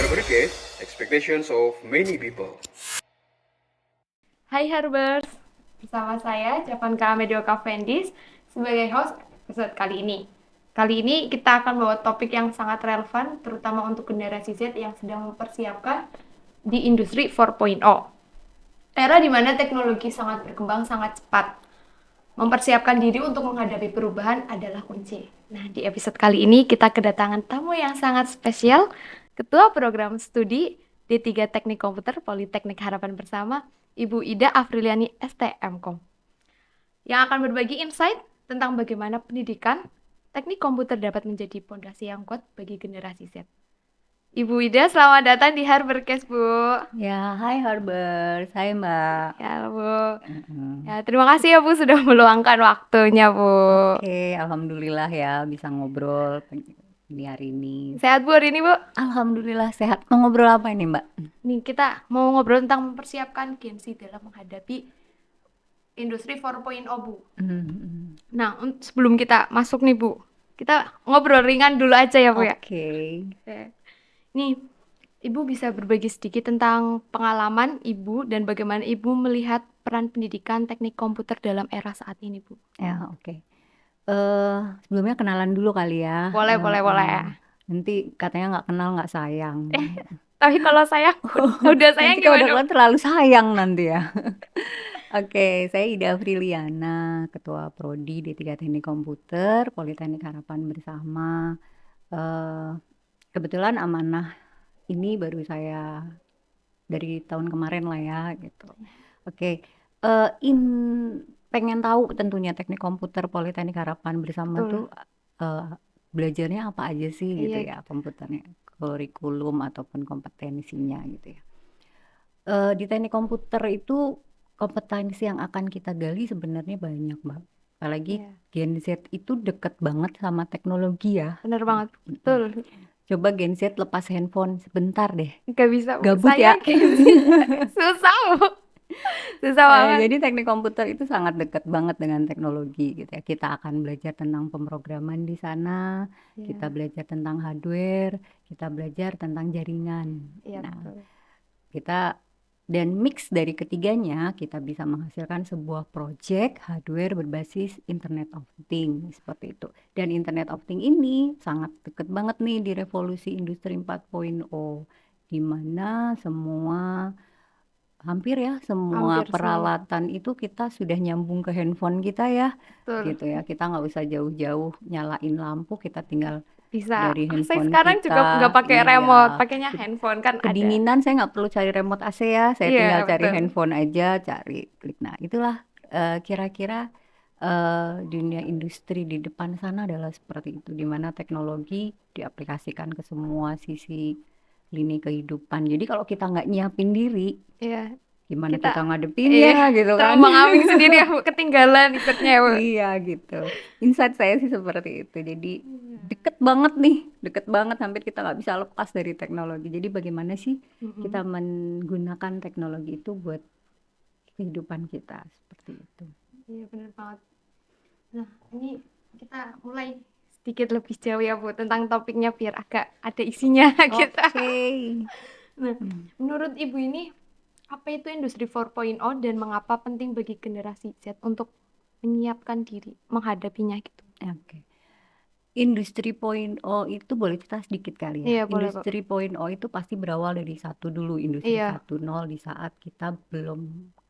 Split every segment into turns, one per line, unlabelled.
Harborcast, expectations of many people.
Hai Harbers, bersama saya Javanka Medioka Fendis sebagai host episode kali ini. Kali ini kita akan bawa topik yang sangat relevan, terutama untuk generasi Z yang sedang mempersiapkan di industri 4.0. Era di mana teknologi sangat berkembang sangat cepat. Mempersiapkan diri untuk menghadapi perubahan adalah kunci. Nah, di episode kali ini kita kedatangan tamu yang sangat spesial, Ketua Program Studi D3 Teknik Komputer Politeknik Harapan Bersama, Ibu Ida Afriliani STMkom, yang akan berbagi insight tentang bagaimana pendidikan teknik komputer dapat menjadi fondasi yang kuat bagi generasi Z. Ibu Ida, selamat datang di Harborcast, Bu.
Ya, hai Harbers, hai Mbak.
Ya, Bu.
Mm-mm.
Ya, terima kasih ya, Bu, sudah meluangkan waktunya, Bu.
Oke, alhamdulillah ya bisa ngobrol di hari ini.
Sehat, Bu, hari ini, Bu?
Alhamdulillah sehat. Mau ngobrol apa ini, Mbak?
Nih, kita mau ngobrol tentang mempersiapkan Gen Z dalam menghadapi industri 4.0, Bu.
Mm-mm.
Nah, sebelum kita masuk nih, Bu, kita ngobrol ringan dulu aja ya, Bu, ya.
Oke.
Oke. Nih, Ibu bisa berbagi sedikit tentang pengalaman Ibu dan bagaimana Ibu melihat peran pendidikan teknik komputer dalam era saat ini, Bu.
Ya, oke. Sebelumnya kenalan dulu kali ya.
Boleh, boleh ya.
Nanti katanya nggak kenal nggak sayang.
Tapi kalau saya udah sayang
Nanti kalau udah
gimana, Bu?
kenal terlalu sayang nanti ya. Oke, saya Ida Afriliana, Ketua Prodi D3 Teknik Komputer, Politeknik Harapan Bersama. Eh, Kebetulan amanah ini baru saya dari tahun kemarin lah ya gitu. Oke, eh, in pengen tahu tentunya teknik komputer Politeknik Harapan Bersama
Betul.
tuh eh, belajarnya apa aja sih gitu
Iya.
ya komputernya, kurikulum ataupun kompetensinya gitu ya. Di teknik komputer itu kompetensi yang akan kita gali sebenarnya banyak, Mbak. Apalagi
Iya.
Gen Z itu deket banget sama teknologi ya.
Bener banget. Betul.
Coba Gen Z lepas handphone sebentar deh.
Nggak bisa, Bu.
Gabut
Saya
ya.
Gen Z. Susah, Bu. Susah banget.
Jadi teknik komputer itu sangat dekat banget dengan teknologi gitu ya. Kita akan belajar tentang pemrograman di sana, kita
Iya.
belajar tentang hardware, kita belajar tentang jaringan.
Iya,
Nah,
betul.
kita dan mix dari ketiganya kita bisa menghasilkan sebuah project hardware berbasis Internet of Things seperti itu. Dan Internet of Things ini sangat dekat banget nih di revolusi industri 4.0 di mana hampir ya semua
Hampir semua.
peralatan itu kita sudah nyambung ke handphone kita ya
Betul.
gitu ya, kita nggak usah jauh-jauh nyalain lampu, kita tinggal
Bisa.
dari
Saya
handphone
sekarang juga nggak
kita.
pakai
Iya,
remote, pakainya handphone kan ada.
kedinginan saya nggak perlu cari remote AC ya, saya
Iya,
tinggal cari
betul.
handphone aja, cari klik. Nah itulah kira-kira dunia industri di depan sana adalah seperti itu, di mana teknologi diaplikasikan ke semua sisi lini kehidupan. Jadi kalau kita nggak nyiapin diri,
Iya,
gimana
kita
kita ngadepinnya gitu kan.
terombang-ambing sendiri ya, Bu, ketinggalan ikutnya ya, Bu.
Iya gitu. Insight saya sih seperti itu. Jadi deket banget nih, deket banget, hampir kita nggak bisa lepas dari teknologi. Jadi bagaimana sih kita
Mm-mm.
menggunakan teknologi itu buat kehidupan kita seperti itu.
Iya, benar banget. Nah, ini kita mulai sedikit lebih jauh ya, Bu, tentang topiknya biar agak ada isinya kita.
Oke.
Nah, menurut Ibu ini apa itu industri 4.0 dan mengapa penting bagi generasi Z untuk menyiapkan diri menghadapinya gitu?
Oke. Industri 0.0 itu boleh cerita sedikit kali ya.
Iya, boleh, Bu.
Industri 0.0 itu pasti berawal dari satu dulu, industri
Iya,
1.0 di saat kita belum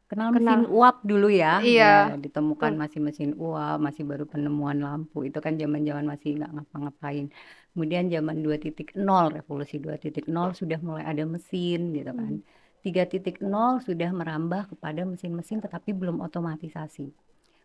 kenal
kenal.
mesin uap dulu ya.
Iya,
Ya, ditemukan
betul.
masih mesin uap, masih baru penemuan lampu. Itu kan zaman-zaman masih nggak ngapa-ngapain. Kemudian zaman 2.0, revolusi 2.0 sudah mulai ada mesin gitu kan. 3.0 sudah merambah kepada mesin-mesin tetapi belum otomatisasi.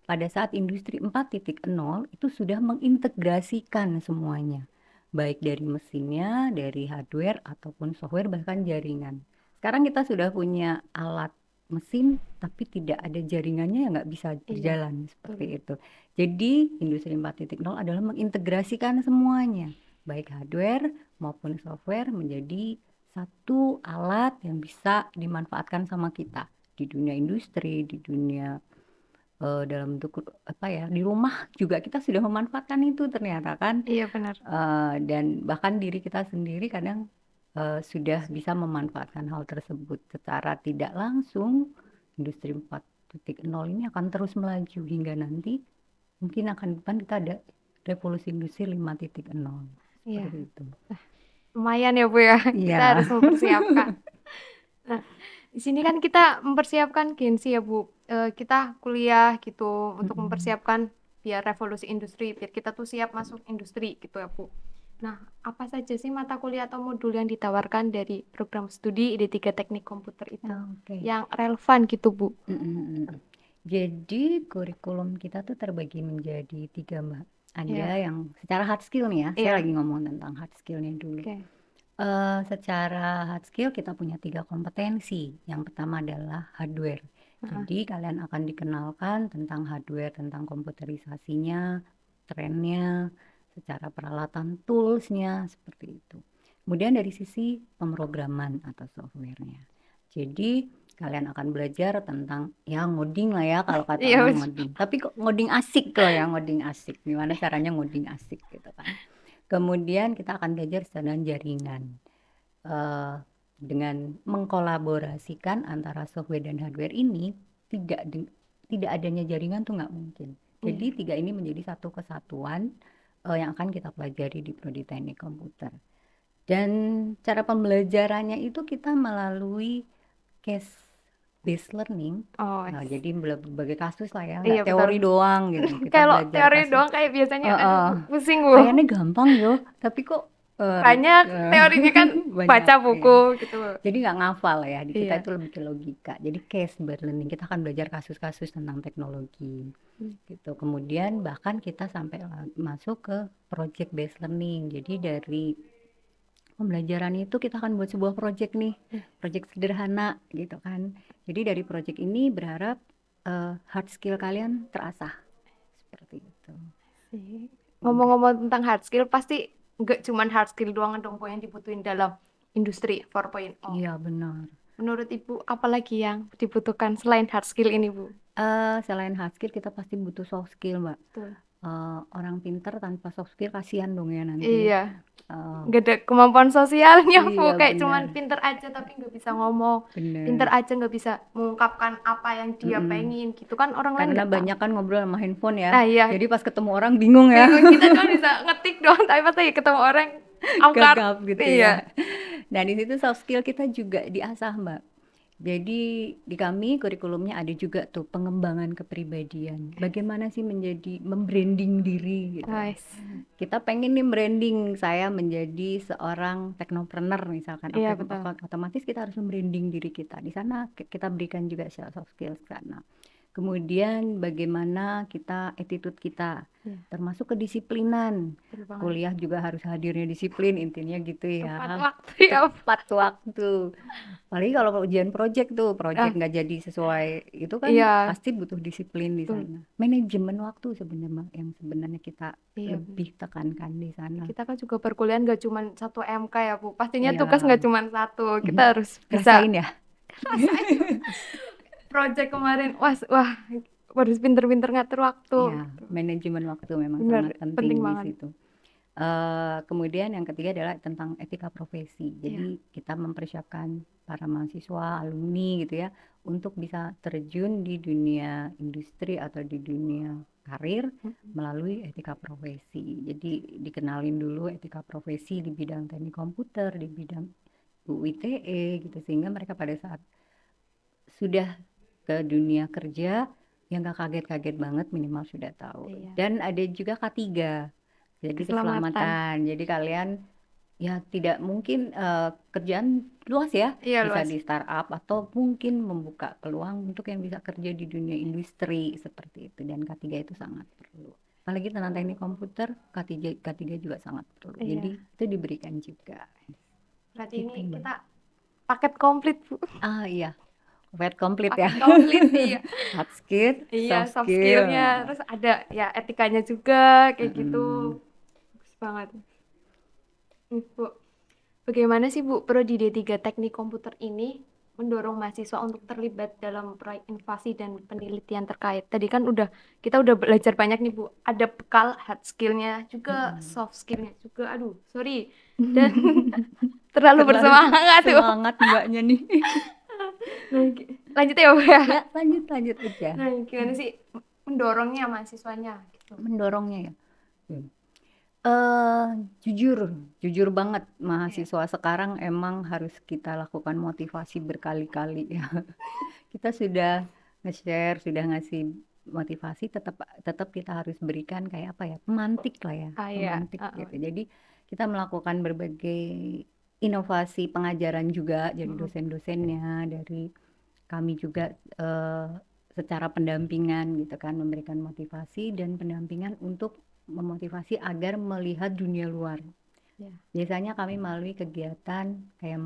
Pada saat industri 4.0 itu sudah mengintegrasikan semuanya, baik dari mesinnya, dari hardware ataupun software, bahkan jaringan. Sekarang kita sudah punya alat mesin tapi tidak ada jaringannya, ya nggak bisa
Iya,
berjalan seperti
betul.
itu. Jadi industri 4.0 adalah mengintegrasikan semuanya, baik hardware maupun software, menjadi satu alat yang bisa dimanfaatkan sama kita di dunia industri, di dunia dalam bentuk apa ya, di rumah juga kita sudah memanfaatkan itu ternyata kan.
Iya, benar.
Dan bahkan diri kita sendiri kadang sudah bisa memanfaatkan hal tersebut secara tidak langsung. Industri 4.0 ini akan terus melaju hingga nanti mungkin akan depan kita ada revolusi industri 5.0
Iya,
seperti itu.
lumayan ya Bu ya. Kita
Iya.
harus mempersiapkan. Nah, di sini kan kita mempersiapkan Gen Z ya Bu. Kita kuliah gitu untuk mempersiapkan biar revolusi industri, biar kita tuh siap masuk industri gitu ya Bu. Nah, apa saja sih mata kuliah atau modul yang ditawarkan dari program studi D3 Teknik Komputer itu
Oke.
yang relevan gitu Bu?
Jadi kurikulum kita tuh terbagi menjadi 3 Mbak. Ada
Ya,
yang secara hard skill nih ya. Saya
iya.
lagi ngomong tentang hard skillnya dulu.
Oke.
Secara hard skill kita punya 3 kompetensi. Yang pertama adalah hardware. Jadi kalian akan dikenalkan tentang hardware, tentang komputerisasinya, trennya, secara peralatan toolsnya, seperti itu. Kemudian dari sisi pemrograman atau softwarenya. Jadi kalian akan belajar tentang ya ngoding lah ya, kalau kata
Iya,
orang
betul.
ngoding. Tapi kok ngoding asik loh ya, ngoding asik. Gimana caranya ngoding asik gitu kan. Kemudian kita akan belajar dengan jaringan. eh, dengan mengkolaborasikan antara software dan hardware ini, tidak adanya jaringan tuh nggak mungkin. Jadi
Iya.
3 ini menjadi satu kesatuan yang akan kita pelajari di Prodi Teknik Komputer. Dan cara pembelajarannya itu kita melalui case based learning.
Oh,
Nah, jadi berbagai kasus lah ya,
iya
nggak
betul.
teori doang gitu. Kita
Kalau
belajar
teori
kasus.
doang kayak biasanya,
Eh,
aduh
eh,
pusing Bu.
Kayaknya gampang yo, tapi kok
Banyak teorinya kan
banyak.
baca
Iya.
buku gitu Bu.
Jadi nggak ngafal ya, di kita
Iya.
itu lebih ke logika. Jadi case based learning, kita akan belajar kasus-kasus tentang teknologi gitu. Kemudian bahkan kita sampai masuk ke project based learning. Jadi dari pembelajaran itu kita akan buat sebuah project nih, project sederhana gitu kan. Jadi dari project ini berharap hard skill kalian terasah seperti itu.
Ngomong-ngomong tentang hard skill, pasti nggak cuman hard skill doang dong Bu yang dibutuhin dalam industri 4.0.
Iya benar.
Menurut Ibu, apa lagi yang dibutuhkan selain hard skill ini Bu?
Selain hard skill kita pasti butuh soft skill, Mbak.
Betul.
Orang pinter tanpa soft skill kasihan dong ya nanti.
Iya,
Eh,
nggak ada kemampuan sosialnya Bu.
iya
Kayak cuman
benar,
pinter aja tapi nggak bisa ngomong. Pinter
benar.
aja nggak bisa mengungkapkan apa yang dia pengen gitu kan orang lain
Karena
nggak tahu.
banyak kan ngobrol sama handphone ya.
Nah iya,
Jadi pas ketemu orang bingung ya,
bingung kita cuma bisa ngetik doang tapi pas lagi ketemu orang angkat.
gagap gitu
Iya.
ya. Nah di situ soft skill kita juga diasah, Mbak. Jadi di kami kurikulumnya ada juga tuh pengembangan kepribadian. Bagaimana sih menjadi membranding diri gitu.
Nice.
Kita pengen nih branding saya menjadi seorang teknopreneur misalkan.
Iya, betul.
Otomatis kita harus membranding diri kita. Di sana kita berikan juga soft skills karena. Kemudian bagaimana kita attitude kita,
Iya.
termasuk kedisiplinan.
Betul banget.
Kuliah juga harus hadirnya disiplin, intinya gitu ya.
Tepat waktu ya.
Tepat waktu. Apalagi kalau ujian project tuh, project nggak jadi sesuai, itu kan
Iya.
pasti butuh disiplin di
Betul.
sana. Manajemen waktu sebenarnya yang sebenarnya kita
Iya,
lebih tekankan di sana.
Kita kan juga perkuliahan nggak cuma 1 MK ya Bu. Pastinya
Iya.
tugas nggak cuma 1. Kita harus bisa
Rasain ya.
project kemarin. Wah, harus pinter-pinter ngatur waktu.
Iya, manajemen waktu memang
Bener,
sangat penting
penting
di
banget.
situ. Kemudian yang ketiga adalah tentang etika profesi. Jadi kita mempersiapkan para mahasiswa, alumni gitu ya, untuk bisa terjun di dunia industri atau di dunia karir melalui etika profesi. Jadi dikenalin dulu etika profesi di bidang teknik komputer, di bidang UITE gitu, sehingga mereka pada saat sudah ke dunia kerja yang gak kaget-kaget banget minimal sudah tahu.
Iya.
Dan ada juga K3, jadi
Keselamatan.
keselamatan. Jadi kalian ya tidak mungkin kerjaan luas ya,
Iya,
bisa
luas.
di startup atau mungkin membuka peluang untuk yang bisa kerja di dunia industri seperti itu. Dan K3 itu sangat perlu. Apalagi tentang teknik komputer, K3 juga sangat perlu.
Iya.
Jadi itu diberikan juga.
Berarti
Gitu,
ini
Mbak.
kita paket komplit Bu.
Iya, paket komplit ya.
Paket komplit iya.
Hard skill,
Iya, soft
skill.
skillnya, terus ada ya etikanya juga kayak gitu. Bagus banget. Bu, bagaimana sih Bu Prodi D3 Teknik Komputer ini mendorong mahasiswa untuk terlibat dalam proyek inovasi dan penelitian terkait? Tadi kan kita udah belajar banyak nih Bu. Ada bekal hard skillnya juga, soft skillnya juga. Aduh, sorry. Dan Terlalu
Terlalu
bersemangat tuh.
semangat mbaknya nih.
Nah, lanjut ya Bu ya.
Ya, lanjut aja.
Nah, gimana sih mendorongnya mahasiswanya gitu?
Mendorongnya ya. Eh, jujur banget
Iya.
mahasiswa sekarang emang harus kita lakukan motivasi berkali-kali ya. Kita sudah nge-share, sudah ngasih motivasi, tetap tetap kita harus berikan kayak apa ya, pemantik lah ya,
Iya.
pemantik gitu. Jadi kita melakukan berbagai inovasi pengajaran juga, jadi dosen-dosennya dari kami juga secara pendampingan gitu kan, memberikan motivasi dan pendampingan untuk memotivasi agar melihat dunia luar.
Ya.
Biasanya kami melalui kegiatan kayak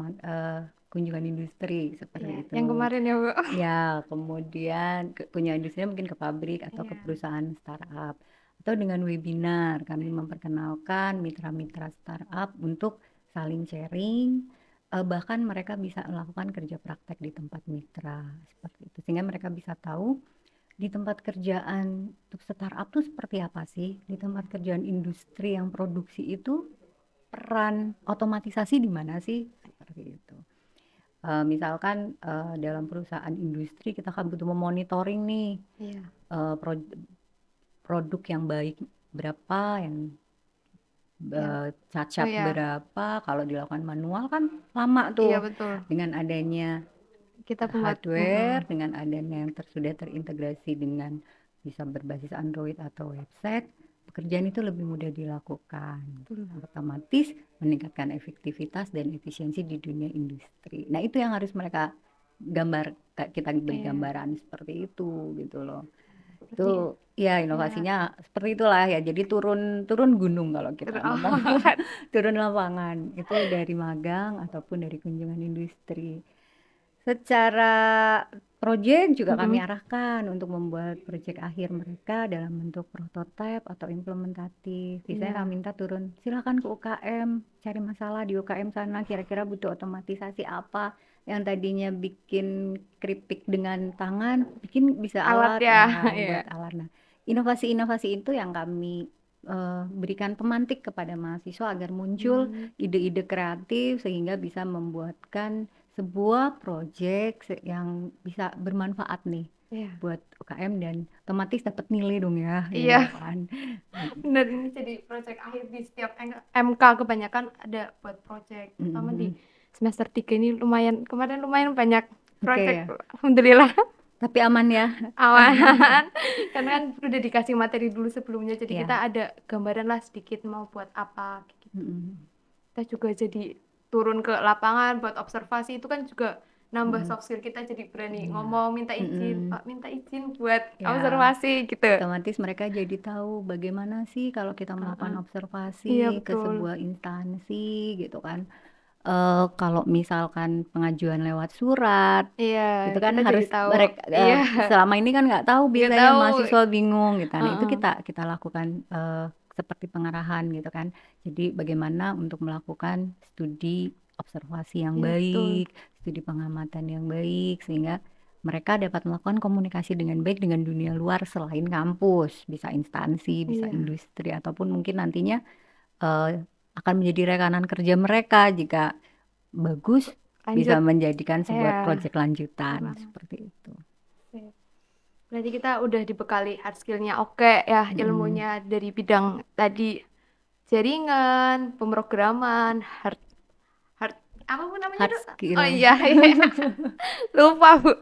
kunjungan industri
Iya,
seperti itu.
yang kemarin ya Bu.
Ya, kemudian kunjungan industri mungkin ke pabrik atau ke
Iya.
perusahaan startup. Atau dengan webinar, kami memperkenalkan mitra-mitra startup untuk saling sharing, bahkan mereka bisa melakukan kerja praktek di tempat mitra seperti itu. Sehingga mereka bisa tahu di tempat kerjaan untuk startup tuh seperti apa sih? Di tempat kerjaan industri yang produksi itu peran otomatisasi di mana sih? Seperti itu. Misalkan dalam perusahaan industri kita kan butuh memonitoring nih
Iya.
produk yang baik berapa, yang cacat
Oh ya.
berapa. Kalau dilakukan manual kan lama
Iya
tuh.
betul.
Dengan adanya
Kita pembuat
hardware, dengan adanya yang sudah terintegrasi dengan bisa berbasis Android atau website, pekerjaan itu lebih mudah dilakukan. Otomatis meningkatkan efektivitas dan efisiensi di dunia industri. Nah, itu yang harus mereka kita beri
Iya.
gambaran seperti itu gitu loh.
Berarti
Itu ya inovasinya seperti itulah ya. Jadi turun gunung kalau kita ngomong. Turun lapangan. Itu dari magang ataupun dari kunjungan industri. Secara proyek juga kami arahkan untuk membuat proyek akhir mereka dalam bentuk prototipe atau implementatif. Biasanya
Iya.
kami minta turun, silakan ke UKM, cari masalah di UKM sana, kira-kira butuh otomatisasi apa, yang tadinya bikin keripik dengan tangan, bikin bisa
Alat
alat,
ya.
nah,
Iya.
buat alat. Nah, inovasi-inovasi itu yang kami berikan pemantik kepada mahasiswa agar muncul ide-ide kreatif sehingga bisa membuatkan sebuah proyek yang bisa bermanfaat nih
Iya.
buat UKM dan otomatis dapat nilai dong ya,
Iya.
ya kan.
Benar, ini jadi proyek akhir di setiap MK kebanyakan ada buat proyek, terutama di semester 3 ini kemarin lumayan banyak proyek.
ya.
Alhamdulillah.
Tapi aman ya.
Aman. Karena kan udah dikasih materi dulu sebelumnya, jadi
Iya.
kita ada gambaran lah sedikit mau buat apa gitu. Kita juga jadi turun ke lapangan buat observasi, itu kan juga nambah soft skill kita, jadi berani ngomong, minta izin, Pak minta izin buat
Ya.
observasi gitu.
Otomatis mereka jadi tahu bagaimana sih kalau kita melakukan observasi
Iya,
ke
betul.
sebuah instansi gitu kan. Kalau misalkan pengajuan lewat surat,
Iya,
itu kan
kita
harus
jadi tahu.
mereka
Iya.
selama ini kan nggak tahu,
Nggak
biasanya
tahu.
mahasiswa bingung gitu kan. Itu kita lakukan seperti pengarahan gitu kan. Jadi bagaimana untuk melakukan studi observasi yang
Iya, betul.
baik, studi pengamatan yang baik sehingga mereka dapat melakukan komunikasi dengan baik dengan dunia luar selain kampus, bisa instansi, bisa
Iya.
industri ataupun mungkin nantinya akan menjadi rekanan kerja mereka jika bagus bisa
Lanjut.
menjadikan sebuah
Iya.
proyek lanjutan seperti itu.
Sip. Berarti kita udah dibekali hard skill-nya oke ya, ilmunya dari bidang tadi jaringan, pemrograman, hard apa namanya
Hard
tuh?
skill.
Oh iya, lupa Bu.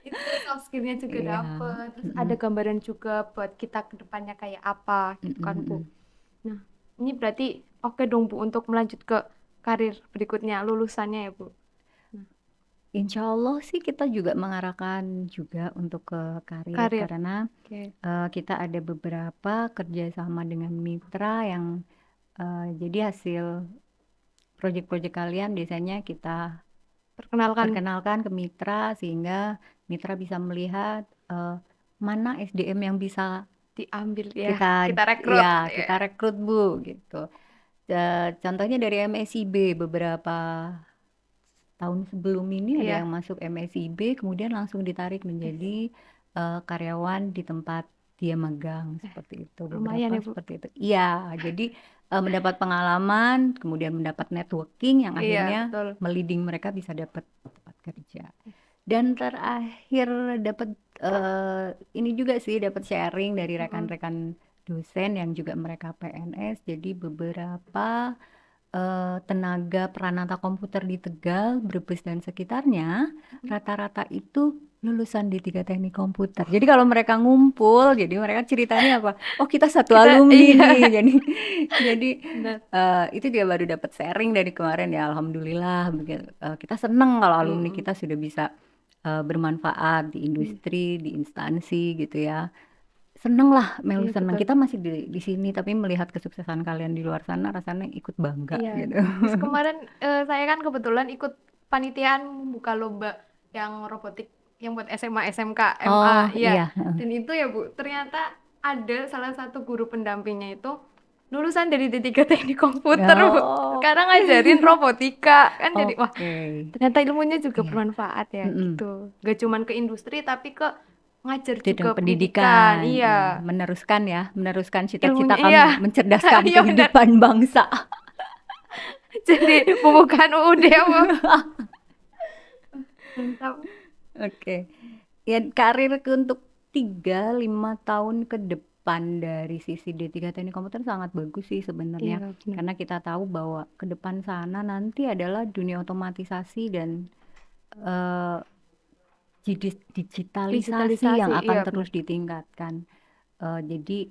Itu soft skill-nya juga
Iya.
dapet, terus ada gambaran juga buat kita ke depannya kayak apa gitu kan Bu. Nah, ini berarti oke dong Bu untuk melanjut ke karir berikutnya, lulusannya ya Bu.
Insya Allah sih kita juga mengarahkan juga untuk ke karir karena
Oke.
kita ada beberapa kerjasama dengan mitra yang jadi hasil proyek-proyek kalian biasanya kita perkenalkan ke mitra sehingga mitra bisa melihat mana SDM yang bisa
Diambil ya,
kita
rekrut.
kita rekrut Bu gitu. Contohnya dari MSIB beberapa tahun sebelum ini ada
Iya.
yang masuk MSIB kemudian langsung ditarik menjadi karyawan di tempat dia magang seperti itu.
Lumayan
Beberapa
ya, Bu.
seperti itu. Iya, jadi mendapat pengalaman, kemudian mendapat networking yang
Iya,
akhirnya
betul.
meliding mereka bisa dapat tempat kerja. Dan terakhir dapat ini juga sih, dapat sharing dari
Mm-mm.
rekan-rekan dosen yang juga mereka PNS. Jadi beberapa tenaga peranata komputer di Tegal, Brebes dan sekitarnya rata-rata itu lulusan D3 Teknik Komputer. Jadi kalau mereka ngumpul, jadi mereka ceritanya apa? Oh, kita satu
Kita
alumni
iya,
nih. Jadi
benar.
itu dia baru dapat sharing dari kemarin ya. Alhamdulillah, kita seneng kalau alumni
Mm-mm.
kita sudah bisa bermanfaat di industri, di instansi gitu ya. Seneng lah, Melu
Iya,
seneng.
betul.
Kita masih di sini, tapi melihat kesuksesan kalian di luar sana, rasanya ikut bangga
Iya.
gitu.
Terus kemarin saya kan kebetulan ikut panitiaan membuka lomba yang robotik yang buat SMA, SMK,
Oh
MA, iya.
iya, heeh.
Dan itu ya Bu, ternyata ada salah satu guru pendampingnya itu lulusan dari D3 Teknik Komputer, Bu.
Oh,
Sekarang ngajarin robotika. Kan jadi, wah,
oke.
ternyata ilmunya juga
Iya,
bermanfaat ya,
mm-mm.
gitu. Gak cuman ke industri, tapi ke ngajar
Itu
juga
dan
pendidikan.
pendidikan,
Iya,
iya, meneruskan ya, meneruskan cita-cita
ilmunya, iya.
kami, mencerdaskan
Iya benar.
kehidupan bangsa.
Jadi pembukaan UUD apa? Mantap.
Oke, ya karir untuk 3-5 tahun ke depan dari sisi D3 Teknik Komputer sangat bagus sih
Iya,
sebenarnya.
benar.
Karena kita tahu bahwa ke depan sana nanti adalah dunia otomatisasi dan eh, digitalisasi yang
Digitalisasi,
akan
iya benar.
terus ditingkatkan. Jadi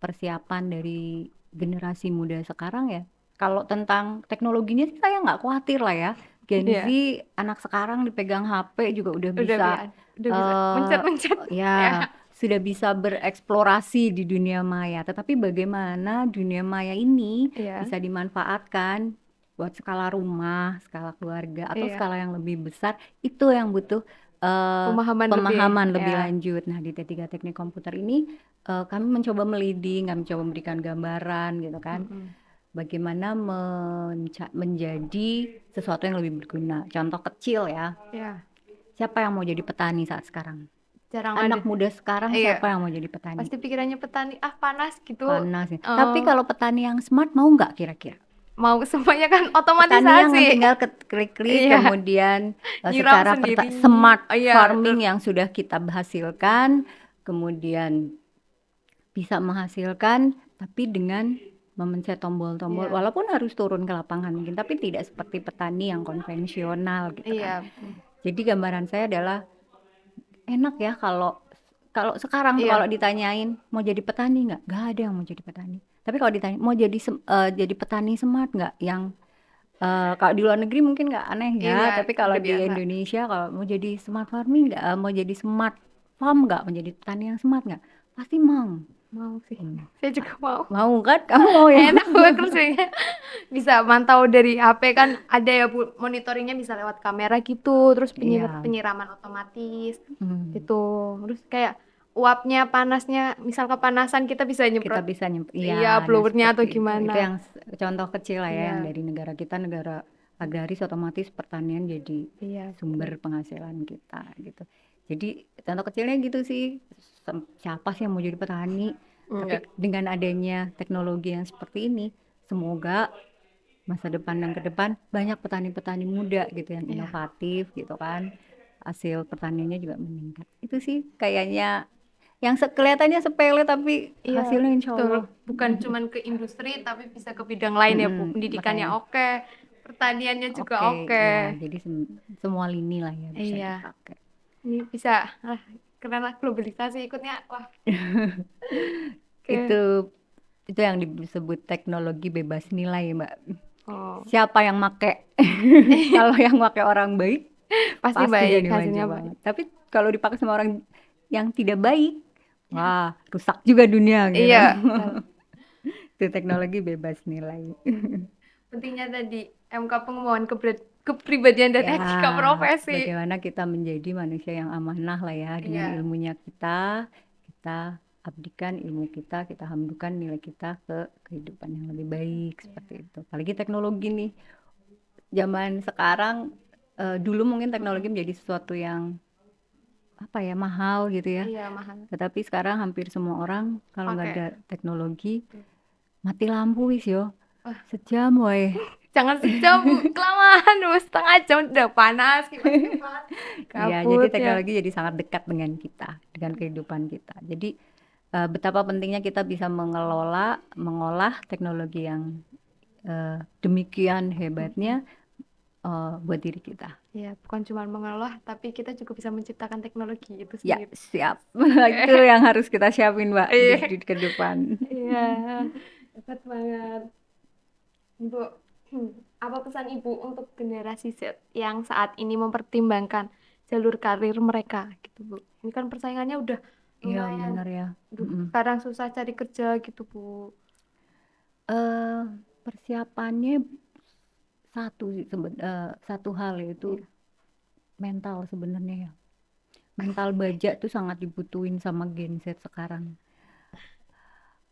persiapan dari generasi muda sekarang ya, kalau tentang teknologinya sih saya nggak khawatir lah ya. Gen Z
Iya,
anak sekarang dipegang HP juga
udah
bisa
udah bisa
eh
mencet-mencet. Ya,
ya sudah bisa bereksplorasi di dunia maya. Tetapi bagaimana dunia maya ini
iya,
bisa dimanfaatkan buat skala rumah, skala keluarga atau
iya.
skala yang lebih besar, itu yang butuh
Pemahaman lebih,
pemahaman lebih
ya,
lanjut. Nah, di T3 Teknik Komputer ini kami mencoba meliding, kami mencoba memberikan gambaran gitu kan.
mm-mm.
Bagaimana menjadi sesuatu yang lebih berguna. Contoh kecil ya.
Ya,
Siapa yang mau jadi petani saat sekarang?
jarang ada.
Anak muda sekarang siapa
Iya,
yang mau jadi petani?
pasti pikirannya petani, ah panas gitu.
Panas ya. Tapi
Eh,
kalau petani yang smart mau nggak kira-kira?
mau semuanya kan
Petani yang
otomatisasi.
tinggal klik-klik,
Iya,
kemudian
nyiram
secara
sendiri.
smart
Oh, iya, betul.
farming yang sudah kita hasilkan, kemudian bisa menghasilkan, tapi dengan memencet tombol-tombol,
Iya,
walaupun harus turun ke lapangan mungkin, tapi tidak seperti petani yang konvensional gitu kan.
iya,
Jadi gambaran saya adalah enak ya kalau kalau sekarang tuh kalau
iya,
ditanyain mau jadi petani nggak ada yang mau jadi petani. Tapi kalau ditanya mau jadi petani smart nggak, yang kalau di luar negeri mungkin nggak aneh ya,
iya,
tapi kalau
udah
di
biasa.
Indonesia kalau mau jadi smart farming nggak, mau jadi smart farm nggak, menjadi petani yang smart nggak, pasti mau.
Mau sih,
Hmm.
saya juga mau.
Mau kan, kamu mau ya?
Enak banget kerjanya. Bisa mantau dari HP kan ada ya Bu, monitoringnya bisa lewat kamera gitu, terus
Iya.
penyiraman otomatis
Hmm.
gitu. Terus kayak uapnya, panasnya, misal kepanasan kita bisa
Kita
nyemprot,
bisa iya,
iya,
nah
blowernya
seperti
atau
itu.
gimana.
Itu yang contoh kecil lah ya, yang
Iya,
dari negara kita, negara agraris, otomatis pertanian jadi
iya,
sumber
betul.
penghasilan kita gitu. Jadi contoh kecilnya gitu sih. Siapa sih yang mau jadi petani? Tapi
Enggak.
dengan adanya teknologi yang seperti ini, semoga masa depan dan ke depan banyak petani-petani muda gitu yang
Iya,
inovatif gitu kan. Hasil pertaniannya juga meningkat. Itu sih kayaknya yang kelihatannya sepele tapi
iya,
hasilnya insya
betul.
Allah.
Bukan cuman ke industri tapi bisa ke bidang lain ya Bu. Pendidikannya
Makanya
oke, pertaniannya juga
oke
oke.
ya, jadi semua lini lah ya bisa
Iya,
dipakai.
ini bisa, ah, keren lah globalisasi ikutnya. Wah,
Itu
oke.
itu yang disebut teknologi bebas nilai, Mbak.
Oh,
Siapa yang make? Kalau yang make orang baik
pasti
pasti dia
baik,
dimanja
hasilnya baik.
banget. Tapi kalau dipakai sama orang yang tidak baik, wah, rusak juga dunia gitu.
Iya, betul.
Itu teknologi bebas nilai.
Pentingnya tadi MK pengembangan kepribadian dan
Ya,
etika profesi.
bagaimana kita menjadi manusia yang amanah lah ya, dengan
Iya,
ilmunya kita abdikan ilmu kita, kita hamdukan nilai kita ke kehidupan yang lebih baik seperti itu. Apalagi teknologi nih, zaman sekarang, dulu mungkin teknologi menjadi sesuatu yang apa ya, mahal gitu ya.
iya mahal.
Tetapi sekarang hampir semua orang kalau nggak
Pakai.
ada teknologi Mati lampu wis yo.
Wah,
Sejam woy.
jangan sejam, Bu. Kelamaan, Bu. Setengah jam udah panas, kipas-kipas.
Iya, jadi
Kabut ya.
teknologi jadi sangat dekat dengan kita, dengan kehidupan kita. Jadi betapa pentingnya kita bisa mengolah teknologi yang demikian hebatnya buat diri kita.
Ya, bukan cuma mengelola, tapi kita juga bisa menciptakan teknologi itu
Ya,
sendiri.
siap. Itu yang harus kita siapin, Mbak,
Iya,
di ke depan.
iya, hebat banget. Ibu, apa pesan Ibu untuk generasi Z yang saat ini mempertimbangkan jalur karir mereka gitu, Bu? Ini kan persaingannya udah
Iya,
lumayan.
benar ya.
Duh,
Mm-mm.
sekarang susah cari kerja gitu, Bu.
Eh, persiapannya satu hal yaitu
Iya.
mental sebenarnya ya. Mental baja tuh sangat dibutuhin sama Gen Z sekarang.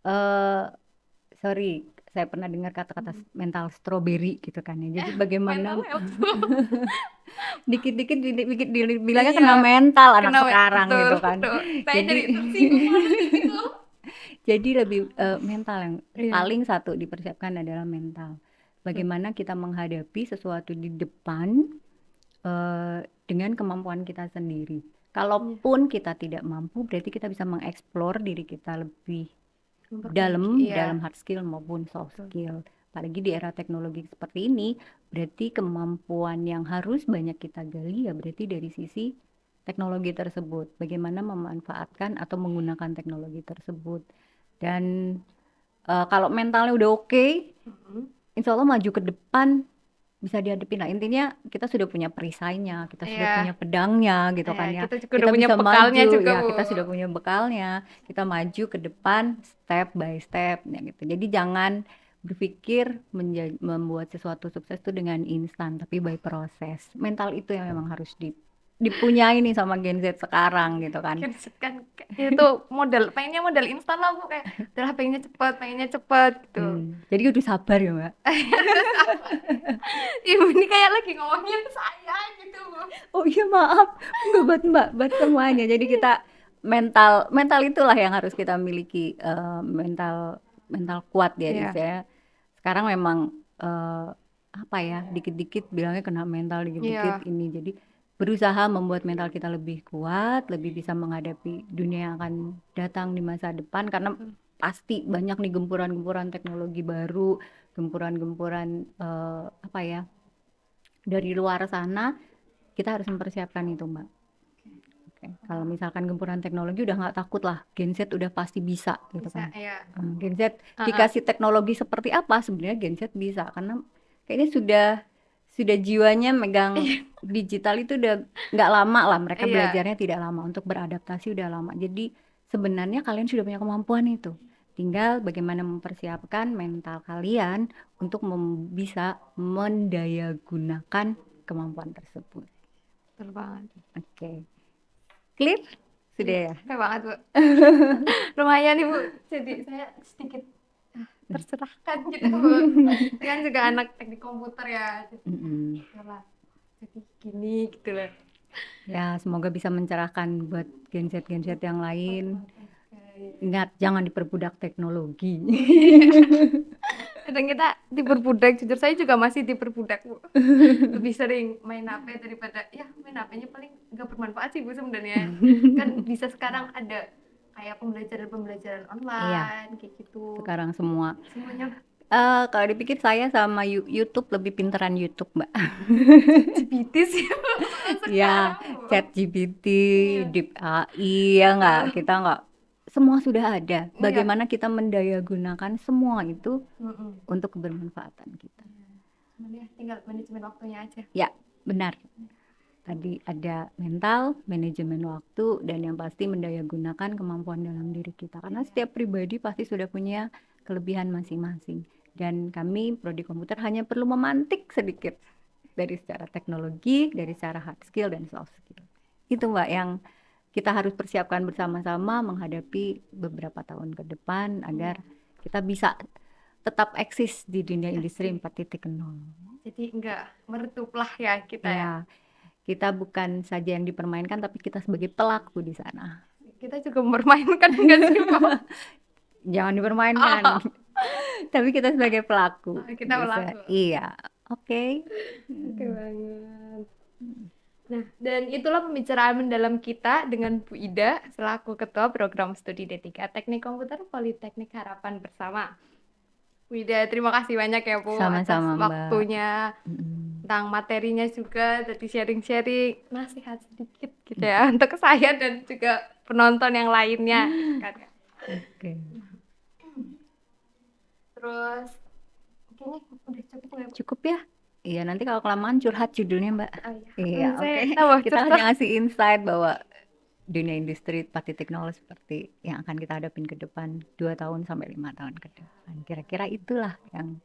eh Sorry, saya pernah dengar kata-kata mental strawberry gitu kan ya. Jadi bagaimana
Mental health, Bu.
dikit-dikit bilangnya
Iya,
kena mental anak
kenapa?
sekarang
Betul,
gitu kan.
betul. Saya
Jadi
jadi tersinggung banget kayak gitu.
jadi lebih mental yang
Iya.
paling satu dipersiapkan adalah mental. Bagaimana kita menghadapi sesuatu di depan dengan kemampuan kita sendiri. Kalaupun kita tidak mampu, berarti kita bisa mengeksplor diri kita lebih
Memperbaiki,
dalam
iya.
hard skill maupun soft
Betul.
skill. Apalagi di era teknologi seperti ini, berarti kemampuan yang harus banyak kita gali ya berarti dari sisi teknologi tersebut. Bagaimana memanfaatkan atau menggunakan teknologi tersebut. Dan kalau mentalnya udah oke,
Mhm.
insya Allah maju ke depan bisa dihadapin lah. Intinya kita sudah punya perisainya, kita sudah punya
Iya,
pedangnya gitu
iya,
kan ya.
kita juga udah
Kita
punya
bisa
bekalnya
maju
juga,
ya,
Bu.
kita sudah punya bekalnya. Kita maju ke depan step by step ya gitu. Jadi jangan berpikir membuat sesuatu sukses itu dengan instan, tapi by proses. Mental itu yang memang harus dipunyai nih sama Gen Z sekarang gitu kan.
Kan itu pengennya modal instan lah, Bu, kayak udah pengennya cepet gitu.
Jadi udah sabar ya, Mbak.
Ibu ini kayak lagi ngomongin saya gitu, Bu.
Oh iya maaf, enggak buat Mbak, buat semuanya. Jadi kita mental itulah yang harus kita miliki, mental mental kuat ya
Iya,
istilahnya. Sekarang memang apa ya, dikit-dikit bilangnya kena mental, dikit-dikit
iya,
ini. Jadi berusaha membuat mental kita lebih kuat, lebih bisa menghadapi dunia yang akan datang di masa depan karena
betul.
pasti banyak nih gempuran-gempuran teknologi baru, gempuran-gempuran apa ya, dari luar sana kita harus mempersiapkan itu, Mbak. Oke. Kalau misalkan gempuran teknologi udah nggak takut lah, Gen Z udah pasti bisa gitu
Bisa,
kan.
ya.
Gen Z
Heeh.
dikasih teknologi seperti apa sebenarnya Gen Z bisa karena kayaknya sudah jiwanya megang
Iya,
digital itu udah nggak lama lah, mereka
iya,
belajarnya tidak lama, untuk beradaptasi udah lama. Jadi sebenarnya kalian sudah punya kemampuan itu. Tinggal bagaimana mempersiapkan mental kalian untuk bisa mendayagunakan kemampuan tersebut.
betul banget.
Oke. Clear? Sudah
Iya,
ya?
oke banget, Bu. Lumayan nih, Bu. Jadi saya sedikit tercerahkan gitu, Bu. Saya kan juga anak teknik komputer ya. Jadi,
Mm-mm.
lah, jadi gini gitu loh.
Ya, semoga bisa mencerahkan buat Gen Z yang lain.
Oke.
Ingat, jangan diperbudak teknologi.
Kadang kita diperbudak, jujur saya juga masih diperbudak, Bu. Lebih sering main HP daripada, ya main HP-nya paling nggak bermanfaat sih, Bu, sebenarnya. Kan bisa sekarang ada kayak pembelajaran
Iya,
online, kayak gitu.
sekarang semua.
Semuanya
Kalau dipikir saya sama YouTube lebih pinteran YouTube, Mbak.
GPT sih, Bu, kalau
Ya,
sekarang, Bu.
ChatGPT,
Iya,
Deep AI, ya nggak?
betul.
Kita nggak, semua sudah ada.
Iya.
Bagaimana kita mendayagunakan semua itu
Mm-mm.
untuk kebermanfaatan kita.
Cuman ya tinggal manajemen waktunya aja.
Ya, benar. Tadi ada mental, manajemen waktu, dan yang pasti mendayagunakan kemampuan dalam diri kita. Karena setiap pribadi pasti sudah punya kelebihan masing-masing. Dan kami, Prodi Komputer, hanya perlu memantik sedikit dari secara teknologi, dari secara hard skill dan soft skill. Itu Mbak yang kita harus persiapkan bersama-sama menghadapi beberapa tahun ke depan agar kita bisa tetap eksis di dunia industri 4.0.
Jadi enggak meredup lah ya kita ya.
Ya, kita bukan saja yang dipermainkan, tapi kita sebagai pelaku di sana.
Kita juga mempermainkan enggak sih, Bu?
Jangan dipermainkan.
Oh,
Tapi kita sebagai pelaku
Kita
bisa.
pelaku.
Iya, oke.
Oke banget. Nah, dan itulah pembicaraan mendalam kita dengan Bu Ida selaku Ketua Program Studi D3 Teknik Komputer Politeknik Harapan Bersama. Bu Ida, terima kasih banyak ya Bu atas
Sama-sama, Mbak.
waktunya,
Mm.
tentang materinya juga, tadi sharing-sharing nasihat sedikit gitu ya untuk saya dan juga penonton yang lainnya. Gitu kan.
Oke.
Terus, kayaknya udah cukup nggak Bu?
Cukup ya? Iya, nanti kalau kelamaan curhat judulnya, Mbak.
Oh, iya.
Iya,
Saya
oke.
tambah
Kita
curhat.
hanya ngasih insight bahwa dunia industri 4.0 seperti yang akan kita hadapin ke depan 2 tahun sampai 5 tahun ke depan. Kira-kira itulah yang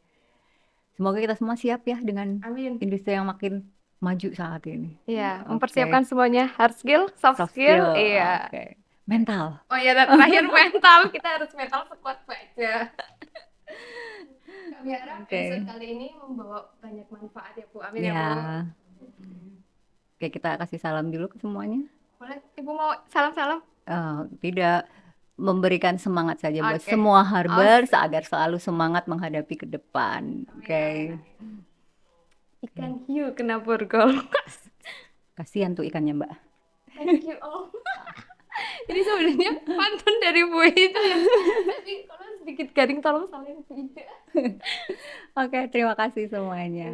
semoga kita semua siap ya dengan
Amin.
industri yang makin maju saat ini.
Iya,
Oke.
mempersiapkan semuanya hard skill, soft skill, iya.
Oke. Mental.
Oh iya, dan terakhir mental, kita harus mental sekuat baja. Kami harap
Oke.
episode kali ini membawa banyak manfaat ya Bu. Amin ya Bu.
Ya. Oke, kita kasih salam dulu ke semuanya.
Boleh, Ibu mau salam-salam?
Tidak, memberikan semangat saja buat
Oke.
semua Harbers agar selalu semangat menghadapi ke depan. Oke.
Ikan hiu kena borgol.
Kasihan tuh ikannya, Mbak.
Thank you all. Jadi sebenarnya pantun dari Bu Ida ya. Tapi kalau sedikit garing tolong salahin Bu Ida.
Oke, terima kasih semuanya.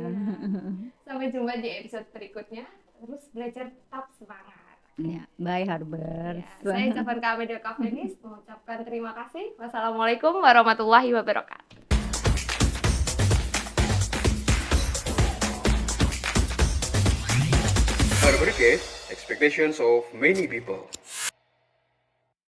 Sampai jumpa di episode berikutnya. Terus belajar tetap semangat.
Ya, bye Harbers.
Ya, saya Cavan Kamedio Kafenis mengucapkan terima kasih. Wassalamualaikum warahmatullahi wabarakatuh.
Harbor Case, expectations of many people.